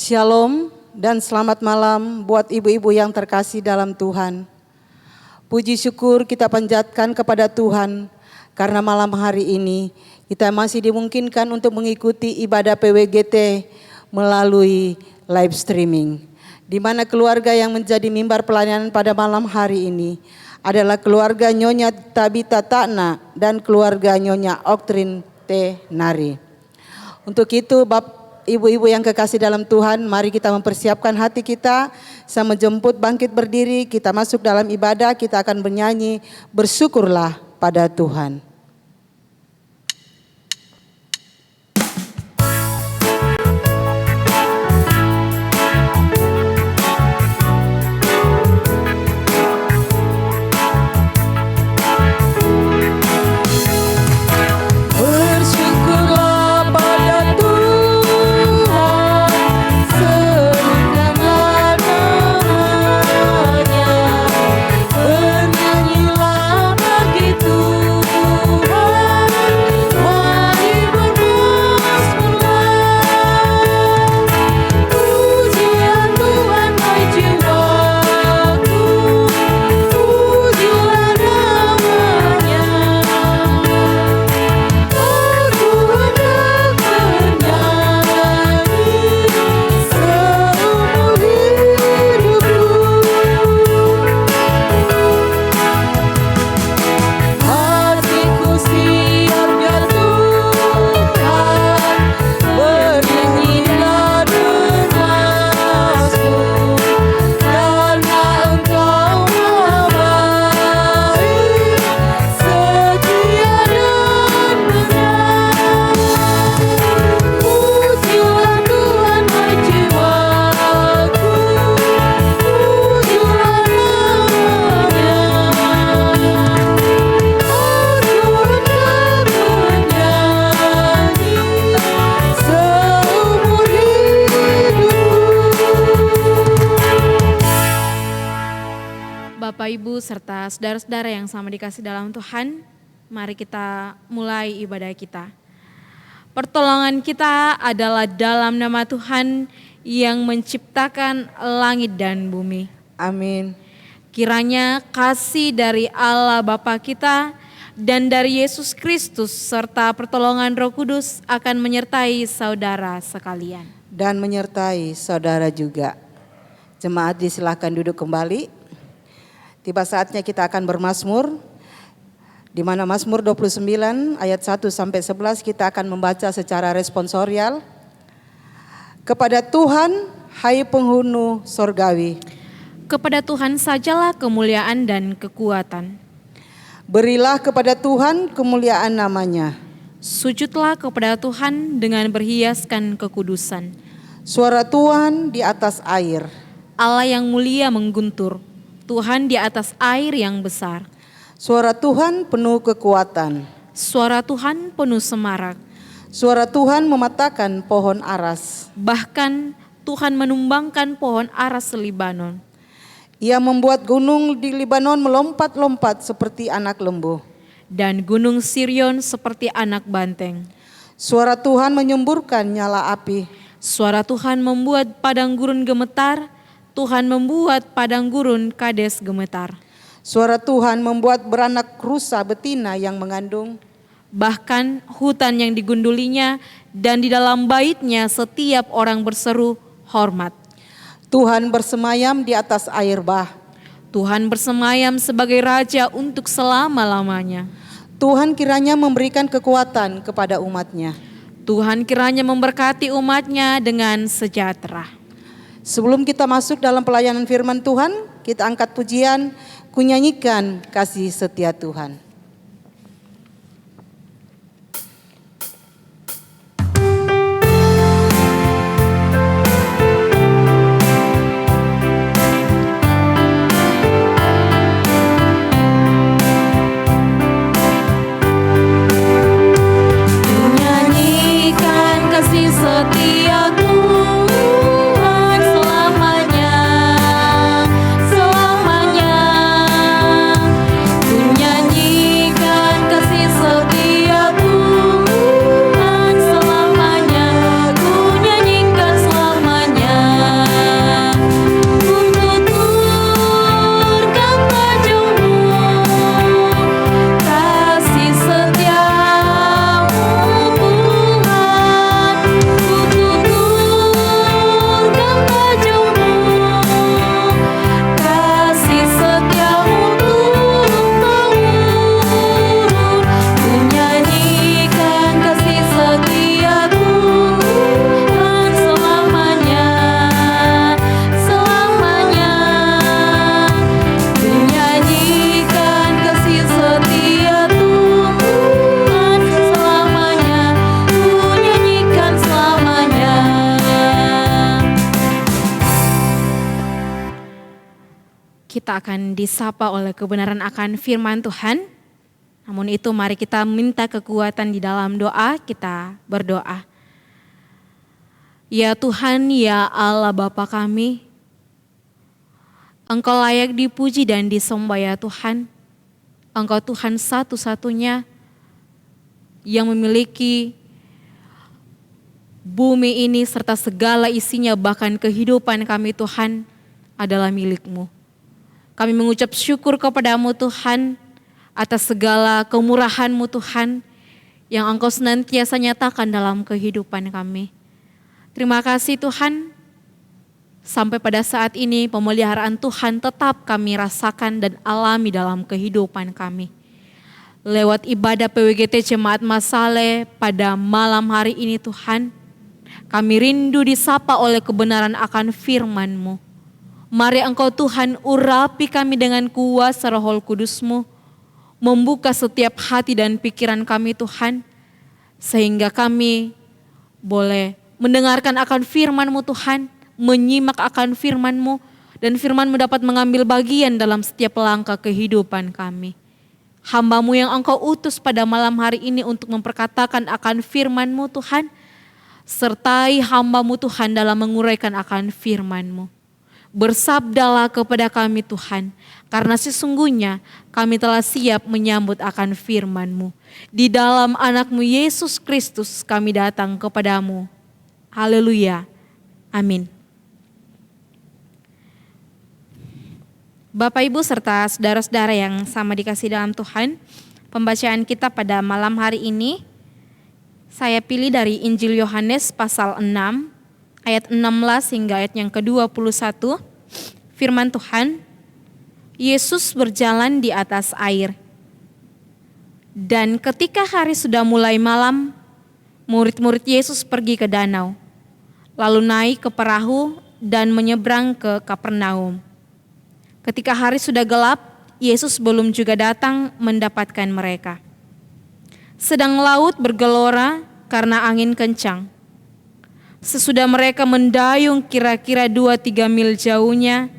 Shalom dan selamat malam buat ibu-ibu yang terkasih dalam Tuhan. Puji syukur kita panjatkan kepada Tuhan karena malam hari ini kita masih dimungkinkan untuk mengikuti ibadah PWGT melalui live streaming. Di mana keluarga yang menjadi mimbar pelayanan pada malam hari ini adalah keluarga Nyonya Tabita Takna dan keluarga Nyonya Oktrin T. Nari. Untuk itu ibu-ibu yang kekasih dalam Tuhan, mari kita mempersiapkan hati kita sama jemput bangkit berdiri, kita masuk dalam ibadah, kita akan bernyanyi bersyukurlah pada Tuhan. Ibu serta saudara-saudara yang sama dikasih dalam Tuhan, mari kita mulai ibadah kita. Pertolongan kita adalah dalam nama Tuhan yang menciptakan langit dan bumi. Amin. Kiranya kasih dari Allah Bapa kita dan dari Yesus Kristus serta pertolongan Roh Kudus akan menyertai saudara sekalian. Dan menyertai saudara juga. Jemaat disilakan duduk kembali. Tiba saatnya kita akan bermazmur, di mana Mazmur 29 ayat 1 sampai 11 kita akan membaca secara responsorial. Kepada Tuhan, hai penghulu sorgawi. Kepada Tuhan sajalah kemuliaan dan kekuatan. Berilah kepada Tuhan kemuliaan namanya. Sujudlah kepada Tuhan dengan berhiaskan kekudusan. Suara Tuhan di atas air. Allah yang mulia mengguntur. Tuhan di atas air yang besar. Suara Tuhan penuh kekuatan. Suara Tuhan penuh semarak. Suara Tuhan mematahkan pohon aras. Bahkan Tuhan menumbangkan pohon aras Libanon. Ia membuat gunung di Libanon melompat-lompat seperti anak lembu. Dan gunung Sirion seperti anak banteng. Suara Tuhan menyemburkan nyala api. Suara Tuhan membuat padang gurun gemetar. Tuhan membuat padang gurun Kades gemetar. Suara Tuhan membuat beranak rusa betina yang mengandung. Bahkan hutan yang digundulinya dan di dalam baitnya setiap orang berseru hormat. Tuhan bersemayam di atas air bah. Tuhan bersemayam sebagai raja untuk selama-lamanya. Tuhan kiranya memberikan kekuatan kepada umatnya. Tuhan kiranya memberkati umatnya dengan sejahtera. Sebelum kita masuk dalam pelayanan firman Tuhan, kita angkat pujian, ku nyanyikan kasih setia Tuhan. Kita akan disapa oleh kebenaran akan firman Tuhan. Namun itu mari kita minta kekuatan di dalam doa, kita berdoa. Ya Tuhan, ya Allah Bapa kami, Engkau layak dipuji dan disembah ya Tuhan. Engkau Tuhan satu-satunya yang memiliki bumi ini serta segala isinya, bahkan kehidupan kami Tuhan adalah milik-Mu. Kami mengucap syukur kepadamu Tuhan atas segala kemurahan-Mu Tuhan yang Engkau senantiasa nyatakan dalam kehidupan kami. Terima kasih Tuhan, sampai pada saat ini pemeliharaan Tuhan tetap kami rasakan dan alami dalam kehidupan kami. Lewat ibadah PWGT Jemaat Masale pada malam hari ini Tuhan, kami rindu disapa oleh kebenaran akan firman-Mu. Mari Engkau Tuhan urapi kami dengan kuasa Roh Kudus-Mu, membuka setiap hati dan pikiran kami Tuhan, sehingga kami boleh mendengarkan akan firman-Mu Tuhan, menyimak akan firman-Mu, dan firman-Mu dapat mengambil bagian dalam setiap langkah kehidupan kami. Hamba-Mu yang Engkau utus pada malam hari ini untuk memperkatakan akan firman-Mu Tuhan, sertai hamba-Mu Tuhan dalam menguraikan akan firman-Mu. Bersabdalah kepada kami Tuhan, karena sesungguhnya kami telah siap menyambut akan firman-Mu. Di dalam anak-Mu Yesus Kristus kami datang kepadamu. Haleluya. Amin. Bapak Ibu serta saudara-saudara yang sama dikasih dalam Tuhan, pembacaan kita pada malam hari ini saya pilih dari Injil Yohanes pasal 6 ayat 16 hingga ayat yang ke-21. Firman Tuhan, Yesus berjalan di atas air. Dan ketika hari sudah mulai malam, murid-murid Yesus pergi ke danau, lalu naik ke perahu dan menyeberang ke Kapernaum. Ketika hari sudah gelap, Yesus belum juga datang mendapatkan mereka. Sedang laut bergelora karena angin kencang. Sesudah mereka mendayung kira-kira 2-3 mil jauhnya,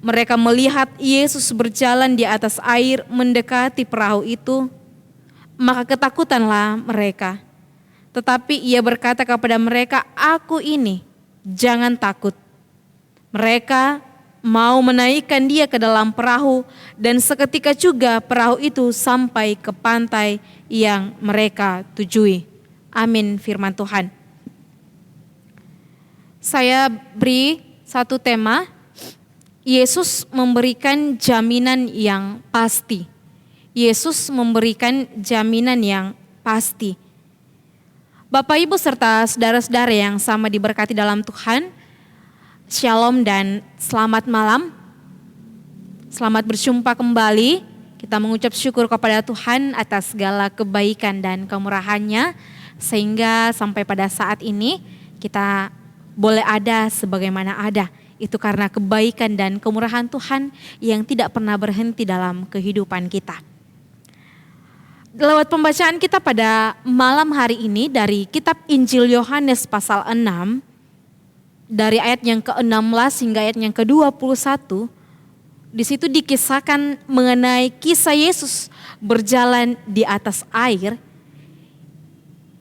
mereka melihat Yesus berjalan di atas air mendekati perahu itu, maka ketakutanlah mereka. Tetapi ia berkata kepada mereka, "Aku ini, jangan takut." Mereka mau menaikkan dia ke dalam perahu, dan seketika juga perahu itu sampai ke pantai yang mereka tujui. Amin firman Tuhan. Saya beri satu tema, Yesus memberikan jaminan yang pasti. Yesus memberikan jaminan yang pasti. Bapak Ibu serta saudara-saudara yang sama diberkati dalam Tuhan, Shalom dan selamat malam. Selamat berjumpa kembali. Kita mengucap syukur kepada Tuhan atas segala kebaikan dan kemurahan-Nya, sehingga sampai pada saat ini kita boleh ada sebagaimana ada. Itu karena kebaikan dan kemurahan Tuhan yang tidak pernah berhenti dalam kehidupan kita. Lewat pembacaan kita pada malam hari ini dari kitab Injil Yohanes pasal 6, dari ayat yang ke-16 hingga ayat yang ke-21, di situ dikisahkan mengenai kisah Yesus berjalan di atas air.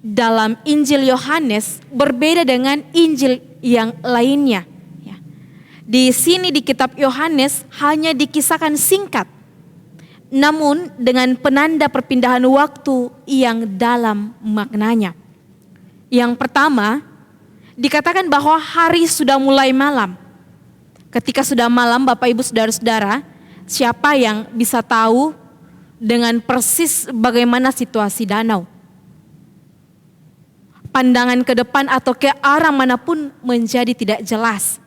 Dalam Injil Yohanes berbeda dengan Injil yang lainnya. Di sini di kitab Yohanes hanya dikisahkan singkat, namun dengan penanda perpindahan waktu yang dalam maknanya. Yang pertama, dikatakan bahwa hari sudah mulai malam. Ketika sudah malam, Bapak Ibu Saudara-saudara, siapa yang bisa tahu dengan persis bagaimana situasi danau? Pandangan ke depan atau ke arah manapun menjadi tidak jelas.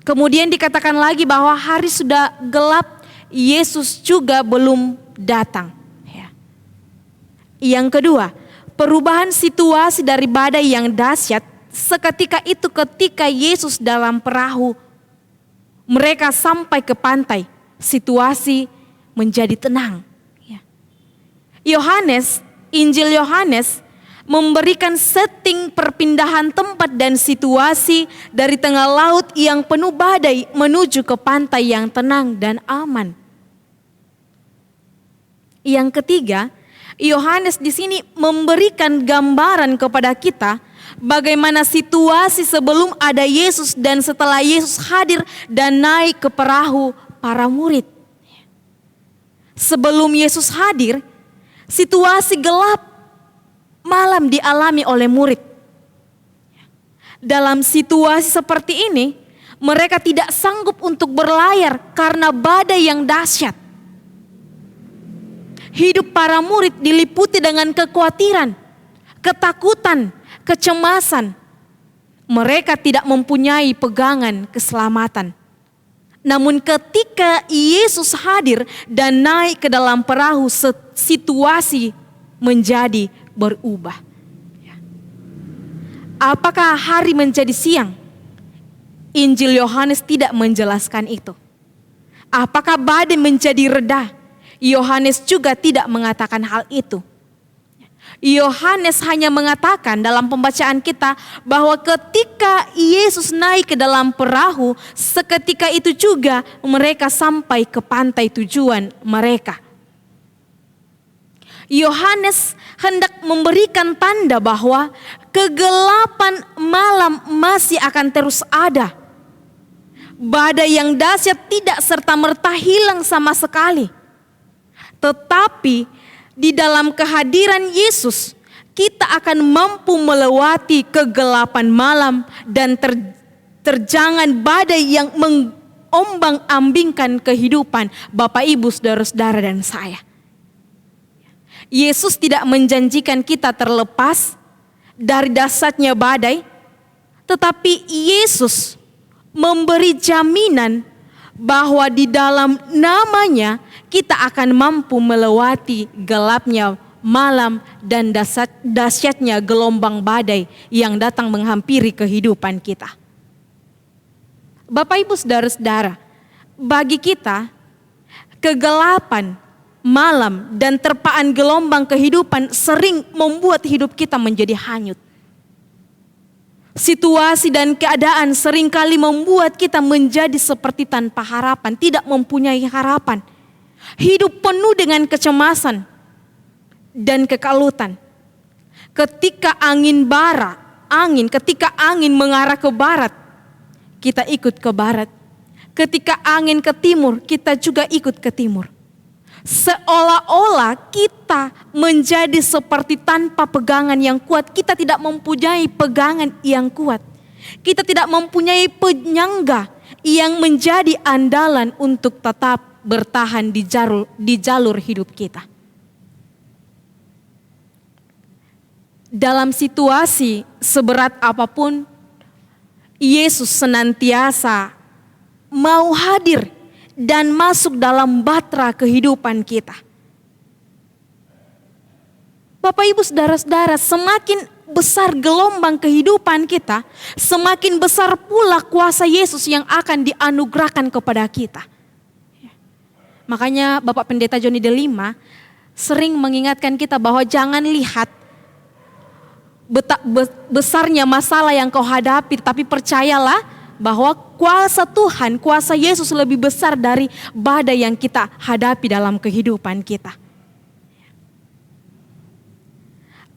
Kemudian dikatakan lagi bahwa hari sudah gelap, Yesus juga belum datang. Yang kedua, perubahan situasi dari badai yang dahsyat seketika itu ketika Yesus dalam perahu. Mereka sampai ke pantai, situasi menjadi tenang. Injil Yohanes memberikan setting perpindahan tempat dan situasi dari tengah laut yang penuh badai menuju ke pantai yang tenang dan aman. Yang ketiga, Yohanes di sini memberikan gambaran kepada kita bagaimana situasi sebelum ada Yesus dan setelah Yesus hadir dan naik ke perahu para murid. Sebelum Yesus hadir, situasi gelap malam dialami oleh murid. Dalam situasi seperti ini, mereka tidak sanggup untuk berlayar karena badai yang dahsyat. Hidup para murid diliputi dengan kekhawatiran, ketakutan, kecemasan. Mereka tidak mempunyai pegangan keselamatan. Namun ketika Yesus hadir dan naik ke dalam perahu, situasi menjadi berubah. Apakah hari menjadi siang? Injil Yohanes tidak menjelaskan itu. Apakah badai menjadi reda? Yohanes juga tidak mengatakan hal itu. Yohanes hanya mengatakan dalam pembacaan kita bahwa ketika Yesus naik ke dalam perahu, seketika itu juga mereka sampai ke pantai tujuan mereka. Yohanes hendak memberikan tanda bahwa kegelapan malam masih akan terus ada. Badai yang dahsyat tidak serta-merta hilang sama sekali. Tetapi di dalam kehadiran Yesus, kita akan mampu melewati kegelapan malam dan terjangan badai yang mengombang-ambingkan kehidupan Bapak Ibu Saudara-saudara dan saya. Yesus tidak menjanjikan kita terlepas dari dahsyatnya badai, tetapi Yesus memberi jaminan bahwa di dalam namanya kita akan mampu melewati gelapnya malam dan dahsyatnya gelombang badai yang datang menghampiri kehidupan kita. Bapak Ibu Saudara-saudara, bagi kita kegelapan malam dan terpaan gelombang kehidupan sering membuat hidup kita menjadi hanyut. Situasi dan keadaan seringkali membuat kita menjadi seperti tanpa harapan, tidak mempunyai harapan. Hidup penuh dengan kecemasan dan kekalutan. Ketika ketika angin mengarah ke barat, kita ikut ke barat. Ketika angin ke timur, kita juga ikut ke timur. Seolah-olah kita menjadi seperti tanpa pegangan yang kuat. Kita tidak mempunyai pegangan yang kuat. Kita tidak mempunyai penyangga yang menjadi andalan untuk tetap bertahan di jalur hidup kita. Dalam situasi seberat apapun, Yesus senantiasa mau hadir dan masuk dalam batra kehidupan kita. Bapak Ibu Saudara-saudara, semakin besar gelombang kehidupan kita, semakin besar pula kuasa Yesus yang akan dianugerahkan kepada kita. Makanya Bapak Pendeta Joni Delima sering mengingatkan kita bahwa jangan lihat besarnya masalah yang kau hadapi, tapi percayalah bahwa kuasa Tuhan, kuasa Yesus lebih besar dari badai yang kita hadapi dalam kehidupan kita.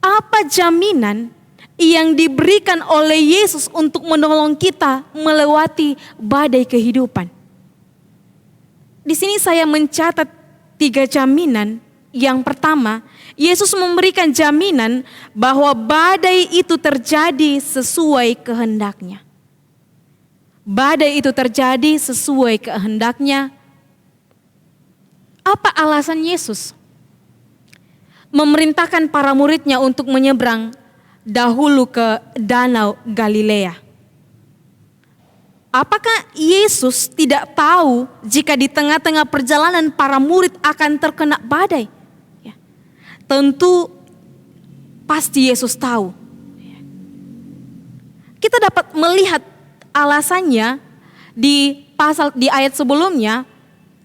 Apa jaminan yang diberikan oleh Yesus untuk menolong kita melewati badai kehidupan? Di sini saya mencatat 3 jaminan. Yang pertama, Yesus memberikan jaminan bahwa badai itu terjadi sesuai kehendaknya. Badai itu terjadi sesuai kehendaknya. Apa alasan Yesus memerintahkan para muridnya untuk menyeberang dahulu ke Danau Galilea? Apakah Yesus tidak tahu jika di tengah-tengah perjalanan para murid akan terkena badai? Ya. Tentu pasti Yesus tahu. Kita dapat melihat alasannya di ayat sebelumnya,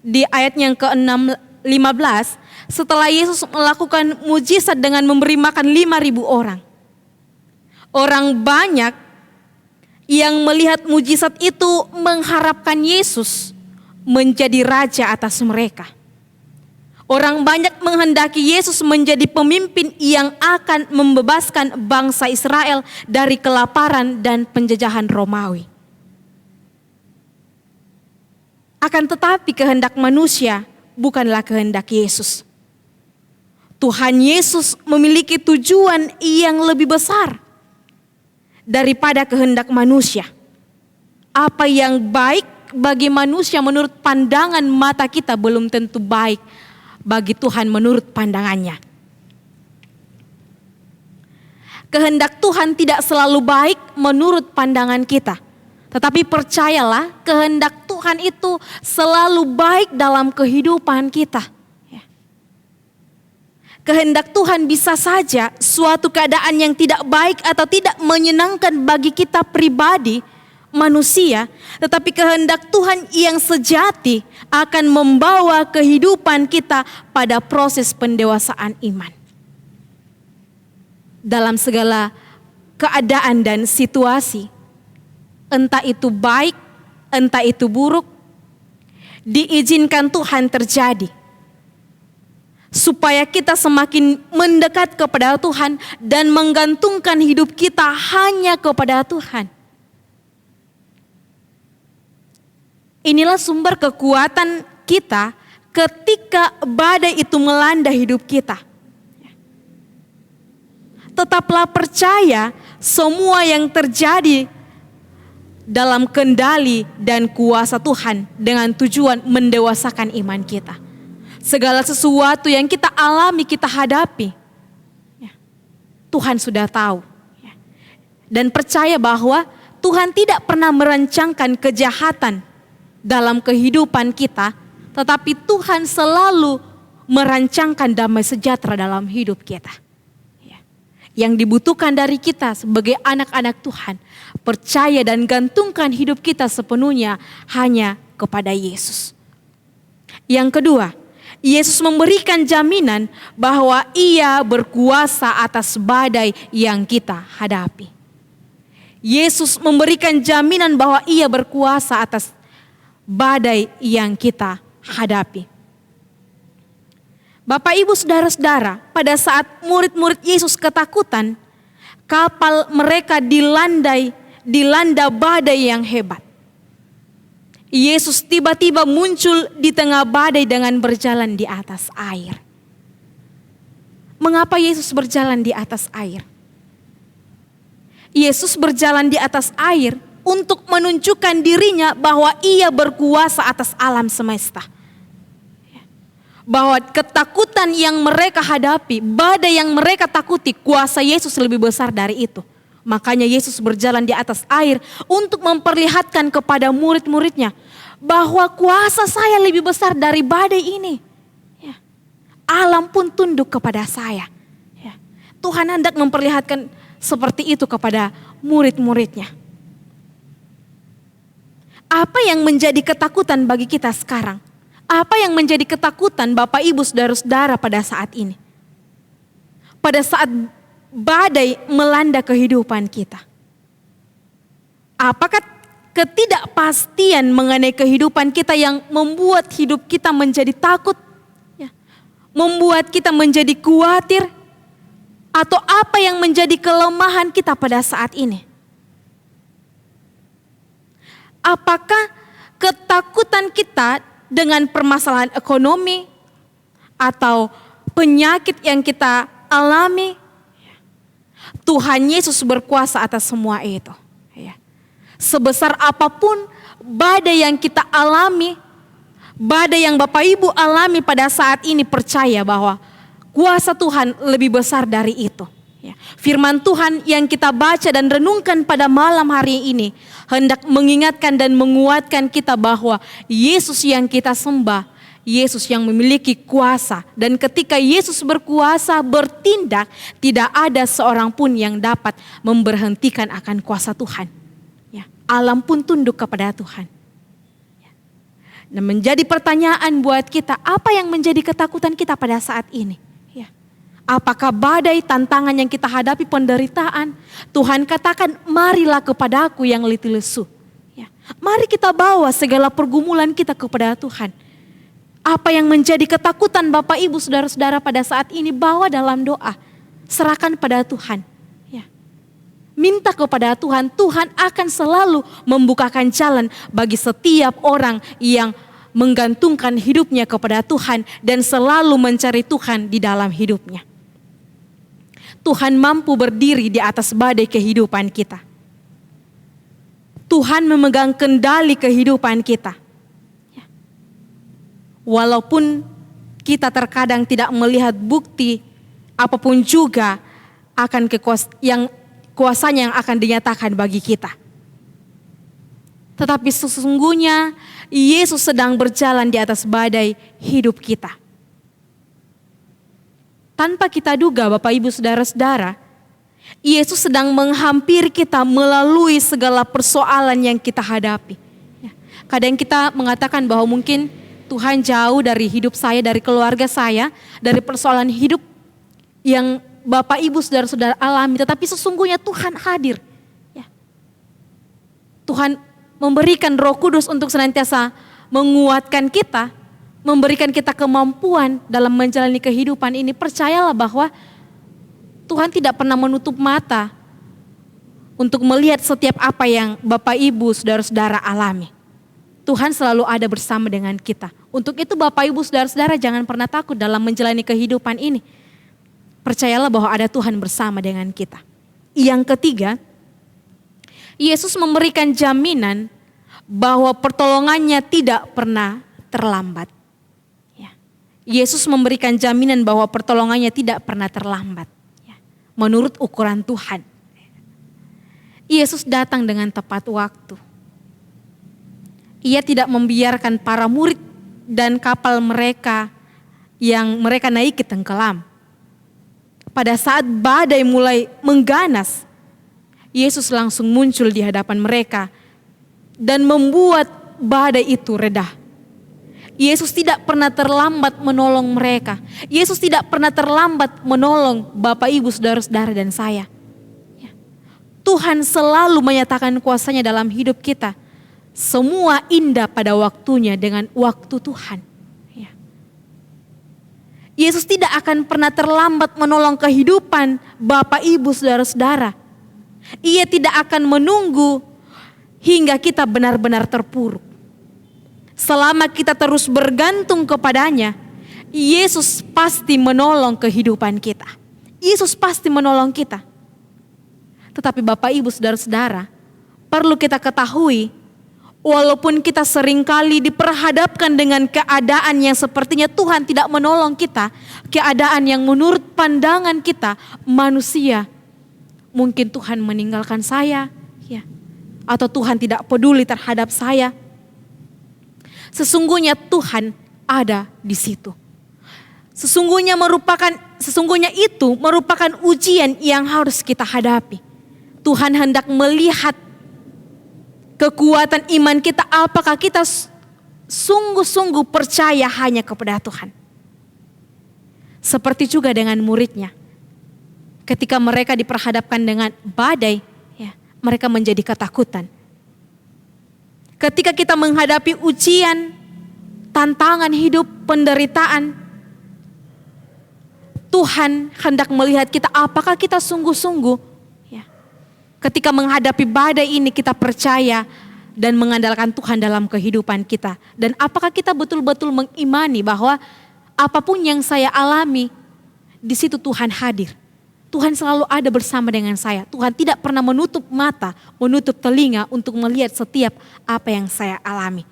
di ayat yang ke-15, setelah Yesus melakukan mujizat dengan memberi makan 5.000 orang. Orang banyak yang melihat mujizat itu mengharapkan Yesus menjadi raja atas mereka. Orang banyak menghendaki Yesus menjadi pemimpin yang akan membebaskan bangsa Israel dari kelaparan dan penjajahan Romawi. Akan tetapi kehendak manusia bukanlah kehendak Yesus. Tuhan Yesus memiliki tujuan yang lebih besar daripada kehendak manusia. Apa yang baik bagi manusia menurut pandangan mata kita belum tentu baik bagi Tuhan menurut pandangannya. Kehendak Tuhan tidak selalu baik menurut pandangan kita. Tetapi percayalah, kehendak Tuhan itu selalu baik dalam kehidupan kita. Kehendak Tuhan bisa saja suatu keadaan yang tidak baik atau tidak menyenangkan bagi kita pribadi, manusia, tetapi kehendak Tuhan yang sejati akan membawa kehidupan kita pada proses pendewasaan iman. Dalam segala keadaan dan situasi, entah itu baik, entah itu buruk, diizinkan Tuhan terjadi. Supaya kita semakin mendekat kepada Tuhan dan menggantungkan hidup kita hanya kepada Tuhan. Inilah sumber kekuatan kita ketika badai itu melanda hidup kita. Tetaplah percaya semua yang terjadi dalam kendali dan kuasa Tuhan dengan tujuan mendewasakan iman kita. Segala sesuatu yang kita alami, kita hadapi, Tuhan sudah tahu. Dan percaya bahwa Tuhan tidak pernah merancangkan kejahatan dalam kehidupan kita, tetapi Tuhan selalu merancangkan damai sejahtera dalam hidup kita. Yang dibutuhkan dari kita sebagai anak-anak Tuhan, percaya dan gantungkan hidup kita sepenuhnya hanya kepada Yesus. Yang kedua, Yesus memberikan jaminan bahwa Ia berkuasa atas badai yang kita hadapi. Yesus memberikan jaminan bahwa Ia berkuasa atas badai yang kita hadapi. Bapak, Ibu, saudara-saudara, pada saat murid-murid Yesus ketakutan, kapal mereka dilanda badai yang hebat. Yesus tiba-tiba muncul di tengah badai dengan berjalan di atas air. Mengapa Yesus berjalan di atas air? Yesus berjalan di atas air untuk menunjukkan dirinya bahwa Ia berkuasa atas alam semesta. Bahwa ketakutan yang mereka hadapi, badai yang mereka takuti, kuasa Yesus lebih besar dari itu. Makanya Yesus berjalan di atas air untuk memperlihatkan kepada murid-muridnya bahwa kuasa saya lebih besar dari badai ini. Alam pun tunduk kepada saya. Tuhan hendak memperlihatkan seperti itu kepada murid-muridnya. Apa yang menjadi ketakutan bagi kita sekarang? Apa yang menjadi ketakutan Bapak Ibu Saudara-saudara pada saat ini? Pada saat badai melanda kehidupan kita. Apakah ketidakpastian mengenai kehidupan kita yang membuat hidup kita menjadi takut? Ya. Membuat kita menjadi khawatir? Atau apa yang menjadi kelemahan kita pada saat ini? Apakah ketakutan kita dengan permasalahan ekonomi atau penyakit yang kita alami? Tuhan Yesus berkuasa atas semua itu. Sebesar apapun badai yang kita alami, badai yang Bapak Ibu alami pada saat ini, percaya bahwa kuasa Tuhan lebih besar dari itu. Firman Tuhan yang kita baca dan renungkan pada malam hari ini hendak mengingatkan dan menguatkan kita bahwa Yesus yang kita sembah, Yesus yang memiliki kuasa. Dan ketika Yesus berkuasa bertindak, tidak ada seorang pun yang dapat memberhentikan akan kuasa Tuhan. Alam pun tunduk kepada Tuhan. Dan menjadi pertanyaan buat kita, apa yang menjadi ketakutan kita pada saat ini? Apakah badai, tantangan yang kita hadapi, penderitaan? Tuhan katakan, marilah kepadaku yang letih lesu. Mari kita bawa segala pergumulan kita kepada Tuhan. Apa yang menjadi ketakutan Bapak Ibu Saudara-saudara pada saat ini, bawa dalam doa. Serahkan pada Tuhan. Minta kepada Tuhan, Tuhan akan selalu membukakan jalan bagi setiap orang yang menggantungkan hidupnya kepada Tuhan dan selalu mencari Tuhan di dalam hidupnya. Tuhan mampu berdiri di atas badai kehidupan kita. Tuhan memegang kendali kehidupan kita. Walaupun kita terkadang tidak melihat bukti apapun juga akan kuasanya yang akan dinyatakan bagi kita. Tetapi sesungguhnya Yesus sedang berjalan di atas badai hidup kita. Tanpa kita duga Bapak Ibu Saudara-saudara, Yesus sedang menghampiri kita melalui segala persoalan yang kita hadapi. Kadang kita mengatakan bahwa mungkin Tuhan jauh dari hidup saya, dari keluarga saya, dari persoalan hidup yang Bapak Ibu Saudara-saudara alami. Tetapi sesungguhnya Tuhan hadir. Tuhan memberikan Roh Kudus untuk senantiasa menguatkan kita, memberikan kita kemampuan dalam menjalani kehidupan ini. Percayalah bahwa Tuhan tidak pernah menutup mata untuk melihat setiap apa yang Bapak Ibu Saudara-saudara alami. Tuhan selalu ada bersama dengan kita. Untuk itu Bapak Ibu Saudara-saudara jangan pernah takut dalam menjalani kehidupan ini. Percayalah bahwa ada Tuhan bersama dengan kita. Yang ketiga, Yesus memberikan jaminan bahwa pertolongannya tidak pernah terlambat. Yesus memberikan jaminan bahwa pertolongannya tidak pernah terlambat. Menurut ukuran Tuhan. Yesus datang dengan tepat waktu. Ia tidak membiarkan para murid dan kapal mereka yang mereka naiki tenggelam. Pada saat badai mulai mengganas, Yesus langsung muncul di hadapan mereka dan membuat badai itu reda. Yesus tidak pernah terlambat menolong mereka. Yesus tidak pernah terlambat menolong Bapak Ibu Saudara-saudara dan saya. Tuhan selalu menyatakan kuasanya dalam hidup kita. Semua indah pada waktunya dengan waktu Tuhan. Yesus tidak akan pernah terlambat menolong kehidupan Bapak Ibu Saudara-saudara. Ia tidak akan menunggu hingga kita benar-benar terpuruk. Selama kita terus bergantung kepadanya, Yesus pasti menolong kehidupan kita. Yesus pasti menolong kita. Tetapi Bapak Ibu Saudara-saudara, perlu kita ketahui, walaupun kita seringkali diperhadapkan dengan keadaan yang sepertinya Tuhan tidak menolong kita, keadaan yang menurut pandangan kita manusia, mungkin Tuhan meninggalkan saya, atau Tuhan tidak peduli terhadap saya. Sesungguhnya Tuhan ada di situ. Sesungguhnya itu merupakan ujian yang harus kita hadapi. Tuhan hendak melihat kekuatan iman kita, apakah kita sungguh-sungguh percaya hanya kepada Tuhan. Seperti juga dengan muridnya. Ketika mereka diperhadapkan dengan badai, ya, mereka menjadi ketakutan. Ketika kita menghadapi ujian, tantangan hidup, penderitaan, Tuhan hendak melihat kita, apakah kita sungguh-sungguh ketika menghadapi badai ini kita percaya dan mengandalkan Tuhan dalam kehidupan kita. Dan apakah kita betul-betul mengimani bahwa apapun yang saya alami, di situ Tuhan hadir. Tuhan selalu ada bersama dengan saya. Tuhan tidak pernah menutup mata, menutup telinga untuk melihat setiap apa yang saya alami.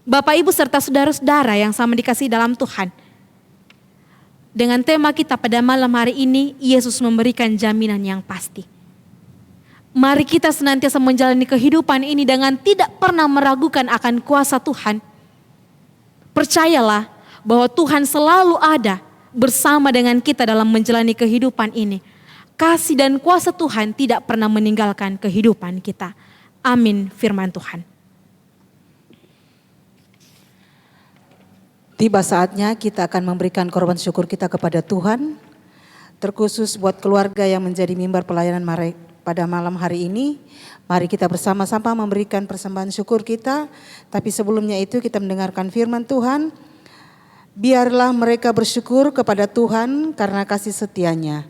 Bapak, Ibu, serta saudara-saudara yang sama dikasihi dalam Tuhan. Dengan tema kita pada malam hari ini, Yesus memberikan jaminan yang pasti. Mari kita senantiasa menjalani kehidupan ini dengan tidak pernah meragukan akan kuasa Tuhan. Percayalah bahwa Tuhan selalu ada bersama dengan kita dalam menjalani kehidupan ini. Kasih dan kuasa Tuhan tidak pernah meninggalkan kehidupan kita. Amin, firman Tuhan. Tiba saatnya kita akan memberikan korban syukur kita kepada Tuhan. Terkhusus buat keluarga yang menjadi mimbar pelayanan pada malam hari ini, mari kita bersama-sama memberikan persembahan syukur kita. Tapi sebelumnya itu kita mendengarkan firman Tuhan. Biarlah mereka bersyukur kepada Tuhan karena kasih setianya.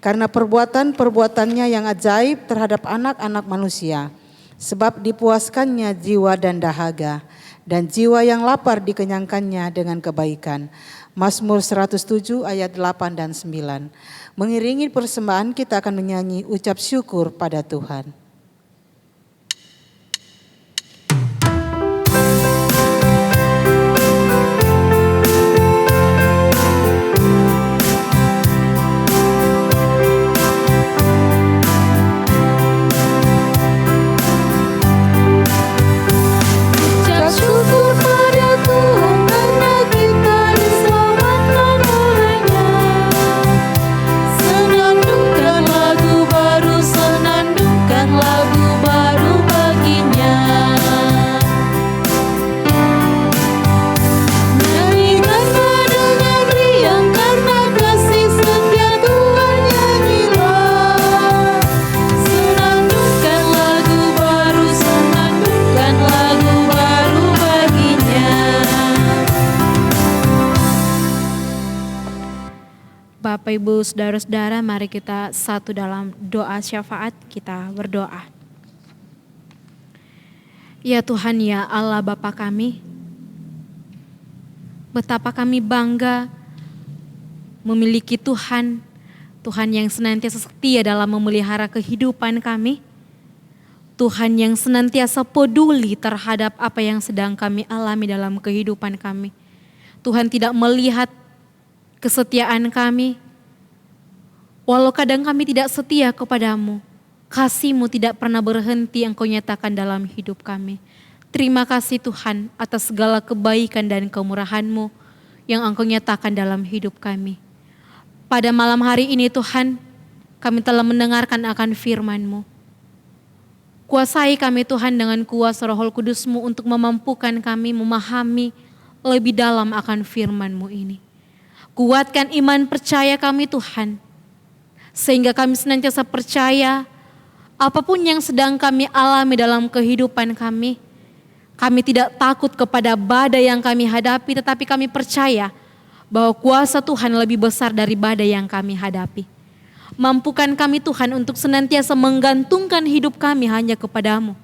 Karena perbuatan-perbuatannya yang ajaib terhadap anak-anak manusia. Sebab dipuaskannya jiwa dan dahaga. Dan jiwa yang lapar dikenyangkannya dengan kebaikan. Mazmur 107 ayat 8 dan 9. Mengiringi persembahan kita akan menyanyi ucap syukur pada Tuhan. Bapak, Ibu, saudara-saudara, mari kita satu dalam doa syafaat, kita berdoa. Ya Tuhan, ya Allah Bapa kami, betapa kami bangga memiliki Tuhan, Tuhan yang senantiasa setia dalam memelihara kehidupan kami, Tuhan yang senantiasa peduli terhadap apa yang sedang kami alami dalam kehidupan kami. Tuhan tidak melihat kesetiaan kami, walau kadang kami tidak setia kepadamu, kasih-Mu tidak pernah berhenti Engkau nyatakan dalam hidup kami. Terima kasih Tuhan atas segala kebaikan dan kemurahan-Mu yang Engkau nyatakan dalam hidup kami. Pada malam hari ini Tuhan, kami telah mendengarkan akan firman-Mu. Kuasai kami Tuhan dengan kuasa Roh Kudus-Mu untuk memampukan kami memahami lebih dalam akan firman-Mu ini. Kuatkan iman percaya kami Tuhan, sehingga kami senantiasa percaya apapun yang sedang kami alami dalam kehidupan kami tidak takut kepada badai yang kami hadapi, tetapi kami percaya bahwa kuasa Tuhan lebih besar dari badai yang kami hadapi. Mampukan kami Tuhan untuk senantiasa menggantungkan hidup kami hanya kepadamu.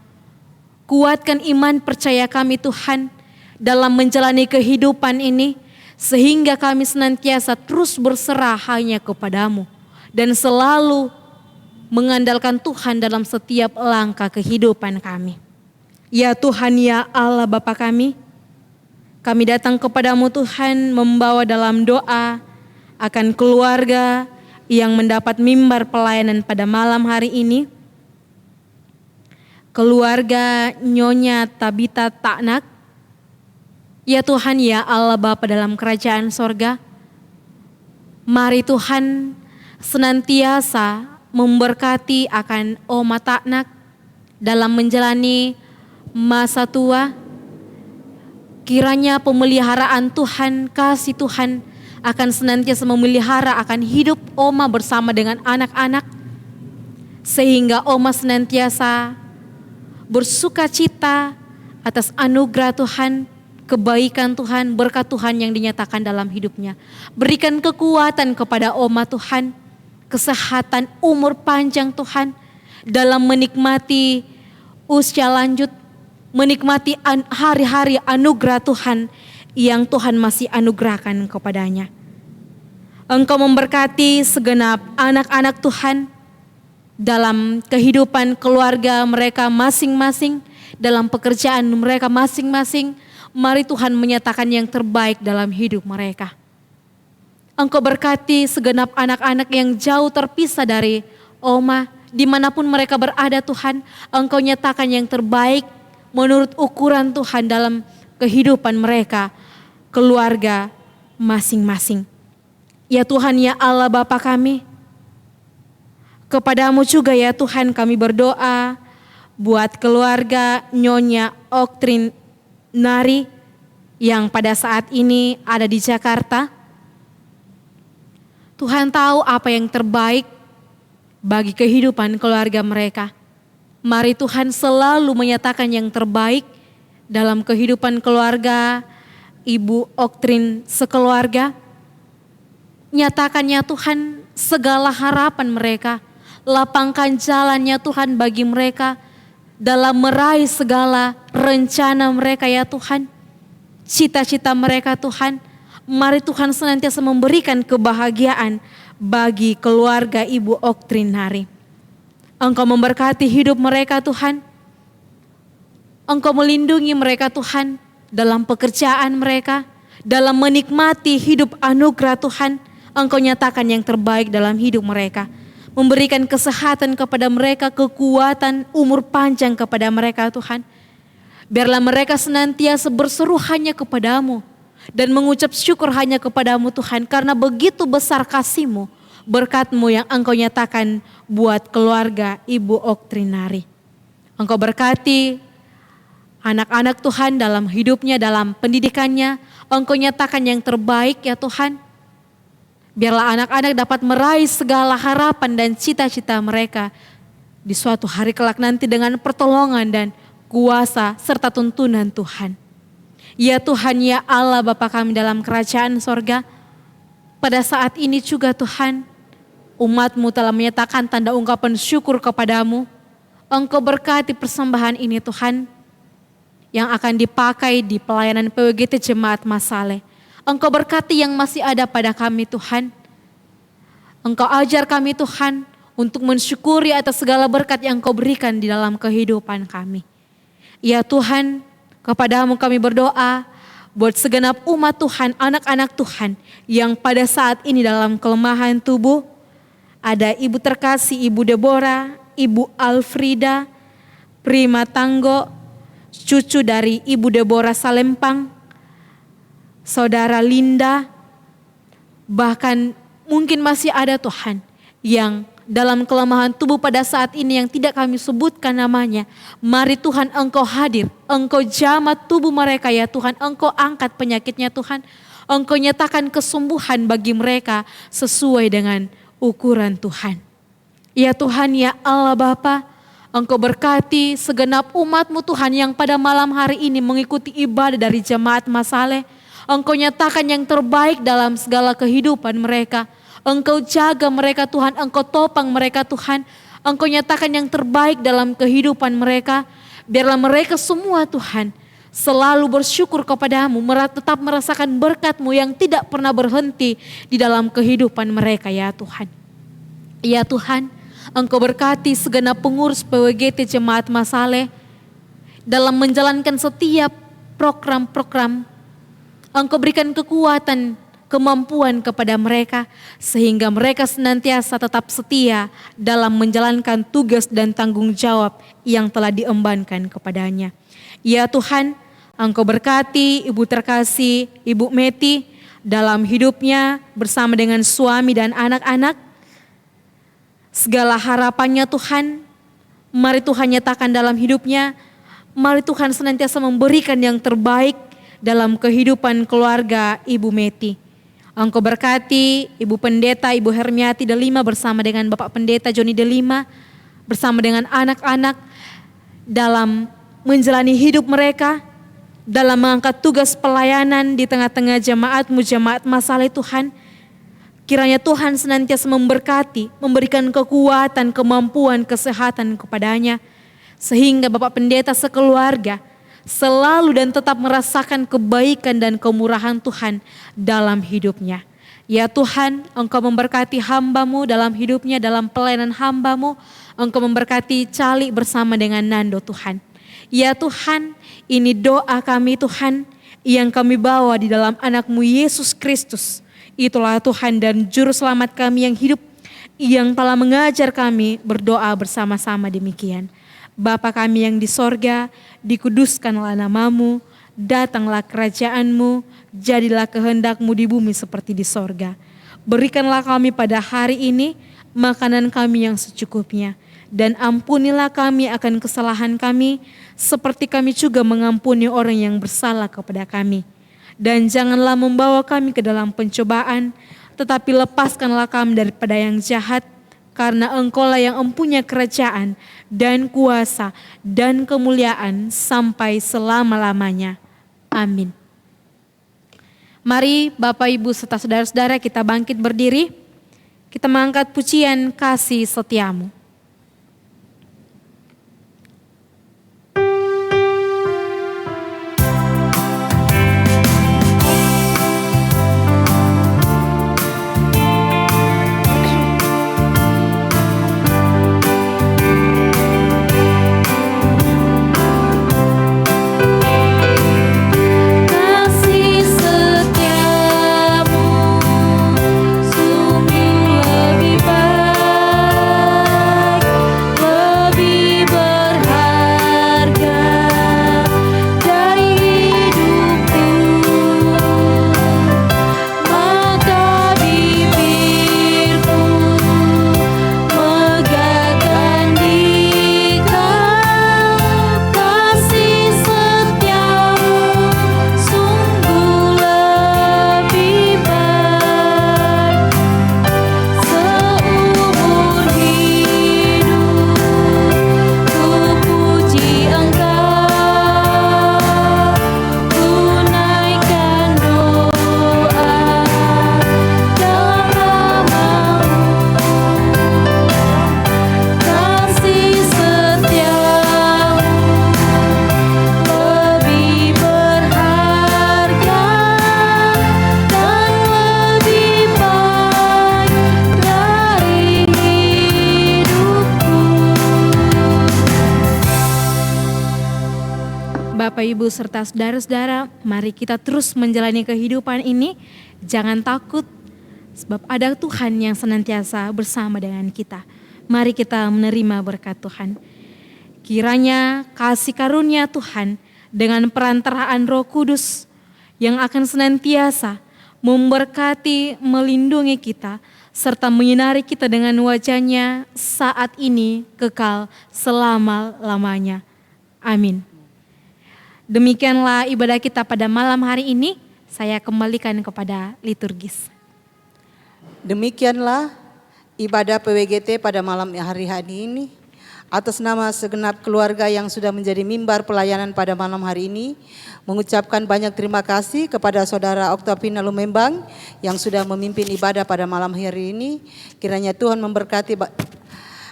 Kuatkan iman percaya kami Tuhan dalam menjalani kehidupan ini, sehingga kami senantiasa terus berserah hanya kepadamu dan selalu mengandalkan Tuhan dalam setiap langkah kehidupan kami. Ya Tuhan, ya Allah Bapa kami datang kepadamu Tuhan membawa dalam doa akan keluarga yang mendapat mimbar pelayanan pada malam hari ini. Keluarga Nyonya Tabita Taknak. Ya Tuhan, ya Allah Bapa dalam kerajaan sorga, Mari Tuhan senantiasa memberkati akan Oma Taknak dalam menjalani masa tua. Kiranya pemeliharaan Tuhan, kasih Tuhan akan senantiasa memelihara akan hidup Oma bersama dengan anak-anak. Sehingga Oma senantiasa bersuka cita atas anugerah Tuhan, kebaikan Tuhan, berkat Tuhan yang dinyatakan dalam hidupnya. Berikan kekuatan kepada Oma Tuhan, kesehatan, umur panjang Tuhan, dalam menikmati usia lanjut, menikmati hari-hari anugerah Tuhan yang Tuhan masih anugerahkan kepadanya. Engkau memberkati segenap anak-anak Tuhan dalam kehidupan keluarga mereka masing-masing, dalam pekerjaan mereka masing-masing. Mari Tuhan menyatakan yang terbaik dalam hidup mereka. Engkau berkati segenap anak-anak yang jauh terpisah dari Oma, dimanapun mereka berada Tuhan. Engkau nyatakan yang terbaik menurut ukuran Tuhan dalam kehidupan mereka, keluarga masing-masing. Ya Tuhan, ya Allah Bapa kami, kepadamu juga ya Tuhan kami berdoa buat keluarga Nyonya Oktrin Nari yang pada saat ini ada di Jakarta. Tuhan tahu apa yang terbaik bagi kehidupan keluarga mereka. Mari Tuhan selalu menyatakan yang terbaik dalam kehidupan keluarga Ibu Oktrin sekeluarga. Nyatakannya Tuhan segala harapan mereka, lapangkan jalannya Tuhan bagi mereka dalam meraih segala rencana mereka ya Tuhan. Cita-cita mereka Tuhan, mari Tuhan senantiasa memberikan kebahagiaan bagi keluarga Ibu Oktrin Nari. Engkau memberkati hidup mereka Tuhan. Engkau melindungi mereka Tuhan dalam pekerjaan mereka, dalam menikmati hidup anugerah Tuhan. Engkau nyatakan yang terbaik dalam hidup mereka. Memberikan kesehatan kepada mereka, kekuatan, umur panjang kepada mereka Tuhan. Biarlah mereka senantiasa berseru hanya kepadamu dan mengucap syukur hanya kepadamu Tuhan, karena begitu besar kasih-Mu, berkat-Mu yang Engkau nyatakan buat keluarga Ibu Oktrin Nari. Engkau berkati anak-anak Tuhan dalam hidupnya, dalam pendidikannya. Engkau nyatakan yang terbaik ya Tuhan. Biarlah anak-anak dapat meraih segala harapan dan cita-cita mereka di suatu hari kelak nanti dengan pertolongan dan kuasa serta tuntunan Tuhan. Ya Tuhan, ya Allah Bapa kami dalam kerajaan sorga, pada saat ini juga Tuhan, umat-Mu telah menyatakan tanda ungkapan syukur kepadamu. Engkau berkati persembahan ini Tuhan, yang akan dipakai di pelayanan PWGT Jemaat Masale. Engkau berkati yang masih ada pada kami Tuhan. Engkau ajar kami Tuhan untuk mensyukuri atas segala berkat yang Engkau berikan di dalam kehidupan kami. Ya Tuhan, kepadamu kami berdoa buat segenap umat Tuhan, anak-anak Tuhan yang pada saat ini dalam kelemahan tubuh. Ada Ibu terkasih Ibu Deborah, Ibu Alfrida, Prima Tanggo, cucu dari Ibu Deborah Salempang, Saudara Linda, bahkan mungkin masih ada Tuhan yang dalam kelemahan tubuh pada saat ini yang tidak kami sebutkan namanya. Mari Tuhan Engkau hadir, Engkau jamah tubuh mereka ya Tuhan, Engkau angkat penyakitnya Tuhan, Engkau nyatakan kesembuhan bagi mereka sesuai dengan ukuran Tuhan. Ya Tuhan, ya Allah Bapa, Engkau berkati segenap umat-Mu Tuhan yang pada malam hari ini mengikuti ibadah dari Jemaat Masale. Engkau nyatakan yang terbaik dalam segala kehidupan mereka. Engkau jaga mereka Tuhan, Engkau topang mereka Tuhan. Engkau nyatakan yang terbaik dalam kehidupan mereka. Biarlah mereka semua Tuhan selalu bersyukur kepadamu, tetap merasakan berkat-Mu yang tidak pernah berhenti di dalam kehidupan mereka ya Tuhan. Ya Tuhan, Engkau berkati segenap pengurus PWGT Jemaat Masale dalam menjalankan setiap program-program. Engkau berikan kekuatan, kemampuan kepada mereka sehingga mereka senantiasa tetap setia dalam menjalankan tugas dan tanggung jawab yang telah diembankan kepadanya. Ya Tuhan, Engkau berkati Ibu terkasih, Ibu Meti, dalam hidupnya bersama dengan suami dan anak-anak. Segala harapannya Tuhan, mari Tuhan nyatakan dalam hidupnya. Mari Tuhan senantiasa memberikan yang terbaik dalam kehidupan keluarga Ibu Meti. Engkau berkati Ibu Pendeta, Ibu Hermiati Delima bersama dengan Bapak Pendeta Joni Delima, bersama dengan anak-anak dalam menjalani hidup mereka, dalam mengangkat tugas pelayanan di tengah-tengah jemaat-Mu, jemaat masalah Tuhan. Kiranya Tuhan senantiasa memberkati, memberikan kekuatan, kemampuan, kesehatan kepadanya. Sehingga Bapak Pendeta sekeluarga selalu dan tetap merasakan kebaikan dan kemurahan Tuhan dalam hidupnya. Ya Tuhan, Engkau memberkati hamba-Mu dalam hidupnya, dalam pelayanan hamba-Mu. Engkau memberkati Cali bersama dengan Nando Tuhan. Ya Tuhan, ini doa kami Tuhan yang kami bawa di dalam anak-Mu Yesus Kristus. Itulah Tuhan dan Juru Selamat kami yang hidup, yang telah mengajar kami berdoa bersama-sama demikian. Bapa kami yang di sorga, dikuduskanlah nama-Mu, datanglah kerajaan-Mu, jadilah kehendak-Mu di bumi seperti di sorga. Berikanlah kami pada hari ini makanan kami yang secukupnya. Dan ampunilah kami akan kesalahan kami, seperti kami juga mengampuni orang yang bersalah kepada kami. Dan janganlah membawa kami ke dalam pencobaan, tetapi lepaskanlah kami daripada yang jahat, karena Engkau-lah yang mempunyai kerajaan dan kuasa dan kemuliaan sampai selama-lamanya. Amin. Mari Bapak Ibu serta saudara-saudara kita bangkit berdiri, kita mengangkat pujian kasih setiamu. Bapak Ibu serta saudara-saudara, mari kita terus menjalani kehidupan ini. Jangan takut, sebab ada Tuhan yang senantiasa bersama dengan kita. Mari kita menerima berkat Tuhan. Kiranya kasih karunia Tuhan dengan perantaraan Roh Kudus yang akan senantiasa memberkati, melindungi kita, serta menyinari kita dengan wajahnya saat ini kekal selama-lamanya. Amin. Demikianlah ibadah kita pada malam hari ini. Saya kembalikan kepada liturgis. Demikianlah ibadah PWGT pada malam hari ini. Atas nama segenap keluarga yang sudah menjadi mimbar pelayanan pada malam hari ini, mengucapkan banyak terima kasih kepada Saudara Oktavina Lumembang yang sudah memimpin ibadah pada malam hari ini. Kiranya Tuhan memberkati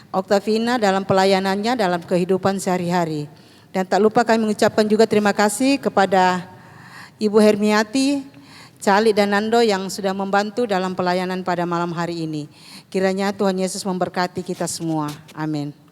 Oktavina dalam pelayanannya, dalam kehidupan sehari-hari. Dan tak lupa kami mengucapkan juga terima kasih kepada Ibu Hermiati, Cali dan Nando yang sudah membantu dalam pelayanan pada malam hari ini. Kiranya Tuhan Yesus memberkati kita semua. Amin.